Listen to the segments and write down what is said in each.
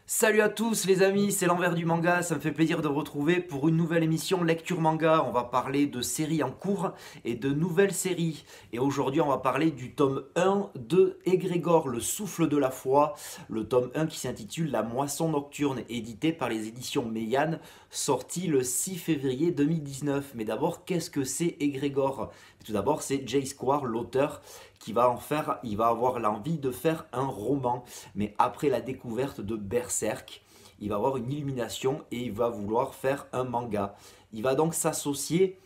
Salut à tous les amis, c'est l'envers du manga, ça me fait plaisir de vous retrouver pour une nouvelle émission Lecture Manga. On va parler de séries en cours et de nouvelles séries. Et aujourd'hui on va parler du tome 1 de Egrégor, le souffle de la foi. Le tome 1 qui s'intitule La moisson nocturne, édité par les éditions Meian, sorti le 6 février 2019. Mais d'abord, qu'est-ce que c'est Egrégor? Tout d'abord, c'est Jay Square, l'auteur, il va avoir l'envie de faire un roman. Mais après la découverte de Berserk, il va avoir une illumination et il va vouloir faire un manga. Il va donc s'associer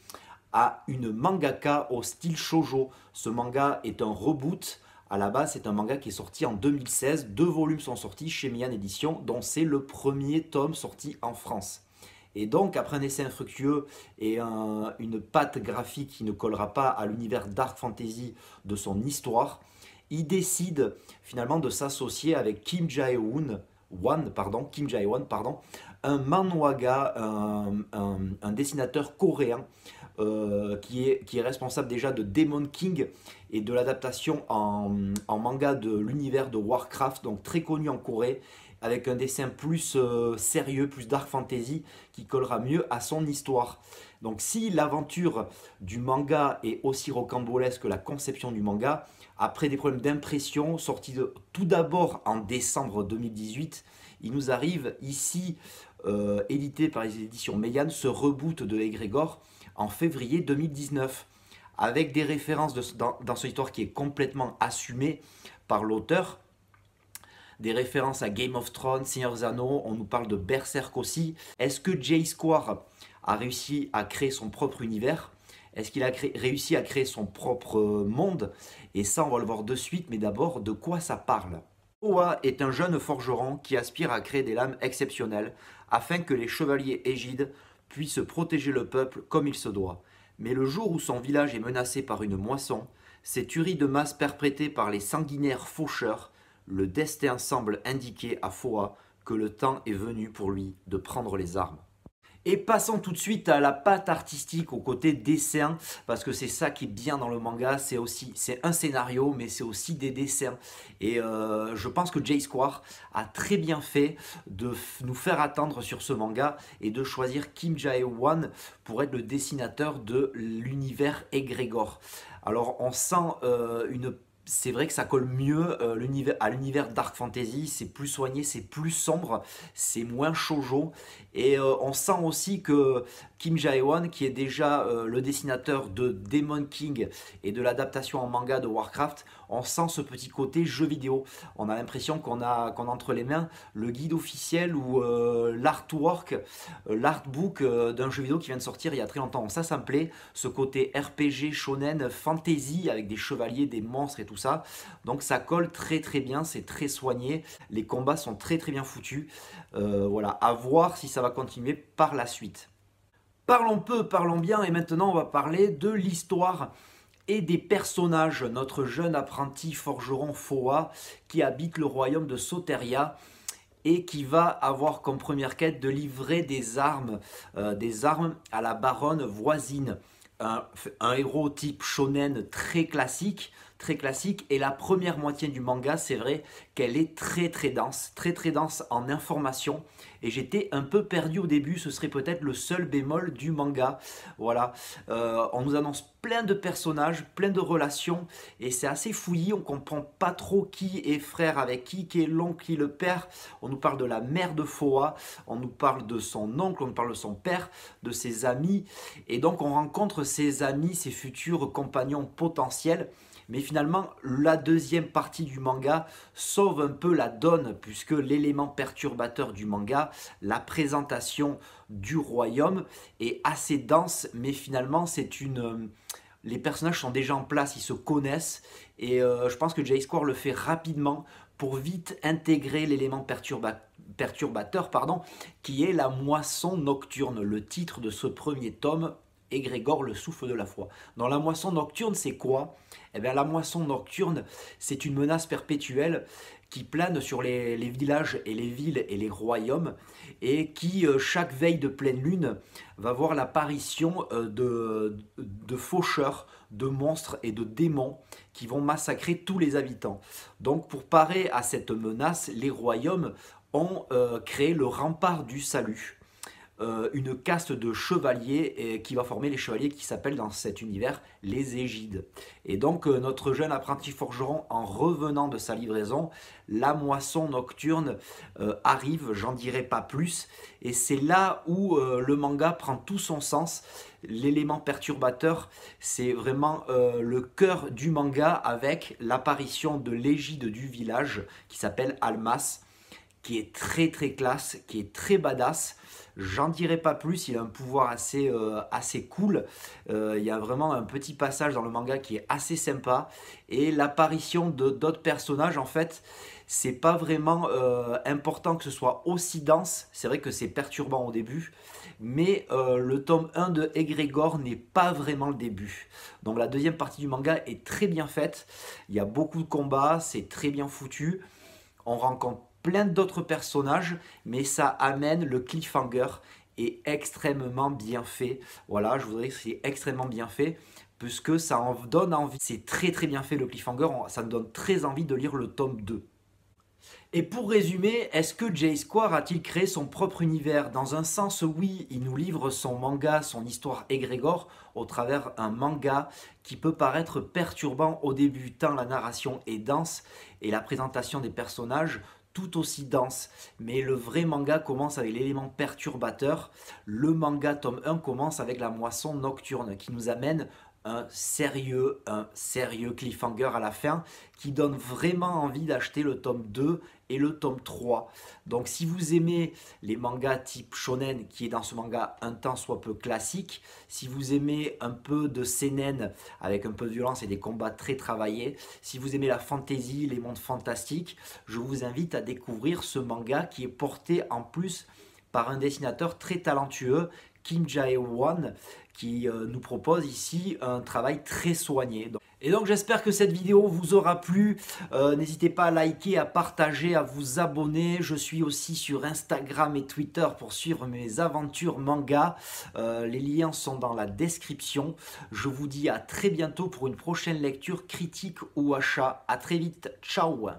à une mangaka au style shoujo. Ce manga est un reboot. À la base, c'est un manga qui est sorti en 2016. 2 volumes sont sortis chez Mian Édition, dont c'est le premier tome sorti en France. Et donc, après un essai infructueux et une patte graphique qui ne collera pas à l'univers dark fantasy de son histoire, il décide finalement de s'associer avec Kim Jae-won, un manhwaga, un dessinateur coréen qui est responsable déjà de Demon King et de l'adaptation en manga de l'univers de Warcraft, donc très connu en Corée, avec un dessin plus sérieux, plus dark fantasy, qui collera mieux à son histoire. Donc si l'aventure du manga est aussi rocambolesque que la conception du manga, après des problèmes d'impression sortis tout d'abord en décembre 2018, il nous arrive ici, édité par les éditions Meian, ce reboot de Egrégor en février 2019, avec des références dans son histoire qui est complètement assumée par l'auteur, des références à Game of Thrones, Seigneur des Anneaux, on nous parle de Berserk aussi. Est-ce que Jay Square a réussi à créer son propre univers? Est-ce qu'il a réussi à créer son propre monde? Et ça, on va le voir de suite, mais d'abord, de quoi ça parle? Oa est un jeune forgeron qui aspire à créer des lames exceptionnelles afin que les chevaliers égides puissent protéger le peuple comme il se doit. Mais le jour où son village est menacé par une moisson, ces tueries de masse perpétrées par les sanguinaires faucheurs, le destin semble indiquer à Foa que le temps est venu pour lui de prendre les armes. Et passons tout de suite à la patte artistique, au côté dessin, parce que c'est ça qui est bien dans le manga, c'est un scénario, mais c'est aussi des dessins. Et je pense que Jay Square a très bien fait de nous faire attendre sur ce manga et de choisir Kim Jae-won pour être le dessinateur de l'univers Egrégor. Alors on sent c'est vrai que ça colle mieux à l'univers Dark Fantasy, c'est plus soigné, c'est plus sombre, c'est moins shoujo. Et on sent aussi que Kim Jae-won, qui est déjà le dessinateur de Demon King et de l'adaptation en manga de Warcraft, on sent ce petit côté jeu vidéo. On a l'impression qu'on a entre les mains le guide officiel ou l'artwork, l'artbook d'un jeu vidéo qui vient de sortir il y a très longtemps. Ça me plaît, ce côté RPG, shonen, fantasy avec des chevaliers, des monstres et tout ça. Donc ça colle très très bien, c'est très soigné. Les combats sont très très bien foutus. Voilà, à voir si ça va continuer par la suite. Parlons peu, parlons bien, et maintenant on va parler de l'histoire et des personnages. Notre jeune apprenti forgeron Foa qui habite le royaume de Soteria et qui va avoir comme première quête de livrer des armes à la baronne voisine. Un héros type shonen très classique, et la première moitié du manga, c'est vrai qu'elle est très dense en informations, et j'étais un peu perdu au début, ce serait peut-être le seul bémol du manga. Voilà, on nous annonce plein de personnages, plein de relations, et c'est assez fouillis, on comprend pas trop qui est frère avec qui est l'oncle, qui est le père. On nous parle de la mère de Foa, on nous parle de son oncle, on nous parle de son père, de ses amis, et donc on rencontre ses amis, ses futurs compagnons potentiels. Mais finalement, la deuxième partie du manga sauve un peu la donne, puisque l'élément perturbateur du manga, la présentation du royaume, est assez dense, mais finalement les personnages sont déjà en place, ils se connaissent, et je pense que Jay Square le fait rapidement pour vite intégrer l'élément perturbateur, qui est la moisson nocturne, le titre de ce premier tome, Egrégor, le souffle de la foi. Dans la moisson nocturne, c'est quoi? Eh bien, la moisson nocturne, c'est une menace perpétuelle qui plane sur les villages et les villes et les royaumes, et qui, chaque veille de pleine lune, va voir l'apparition de faucheurs, de monstres et de démons qui vont massacrer tous les habitants. Donc pour parer à cette menace, les royaumes ont créé le rempart du salut. Une caste de chevaliers qui va former les chevaliers qui s'appellent dans cet univers les Égides. Et donc notre jeune apprenti forgeron, en revenant de sa livraison, la moisson nocturne arrive, j'en dirai pas plus, et c'est là où le manga prend tout son sens. L'élément perturbateur, c'est vraiment le cœur du manga, avec l'apparition de l'égide du village qui s'appelle Almas, qui est très très classe, qui est très badass. J'en dirai pas plus, il a un pouvoir assez cool. Il y a vraiment un petit passage dans le manga qui est assez sympa. Et l'apparition de d'autres personnages, en fait, c'est pas vraiment important que ce soit aussi dense. C'est vrai que c'est perturbant au début. Mais le tome 1 de Egrégor n'est pas vraiment le début. Donc la deuxième partie du manga est très bien faite. Il y a beaucoup de combats, c'est très bien foutu. On rencontre plein d'autres personnages, mais ça amène le cliffhanger est extrêmement bien fait. Voilà, je voudrais que c'est extrêmement bien fait, puisque ça en donne envie. C'est très très bien fait le cliffhanger, ça me donne très envie de lire le tome 2. Et pour résumer, est-ce que J-Square a-t-il créé son propre univers? Dans un sens, oui, il nous livre son manga, son histoire égrégore, au travers un manga qui peut paraître perturbant au début, tant la narration est dense et la présentation des personnages tout aussi dense. Mais le vrai manga commence avec l'élément perturbateur. Le manga tome 1 commence avec la moisson nocturne qui nous amène un sérieux cliffhanger à la fin qui donne vraiment envie d'acheter le tome 2 et le tome 3. Donc si vous aimez les mangas type shonen, qui est dans ce manga un tant soit peu classique, si vous aimez un peu de seinen avec un peu de violence et des combats très travaillés, si vous aimez la fantasy, les mondes fantastiques, je vous invite à découvrir ce manga qui est porté en plus par un dessinateur très talentueux, Kim Jae-won, qui nous propose ici un travail très soigné. Et donc j'espère que cette vidéo vous aura plu. N'hésitez pas à liker, à partager, à vous abonner. Je suis aussi sur Instagram et Twitter pour suivre mes aventures manga. Les liens sont dans la description. Je vous dis à très bientôt pour une prochaine lecture, critique ou achat. À très vite, ciao!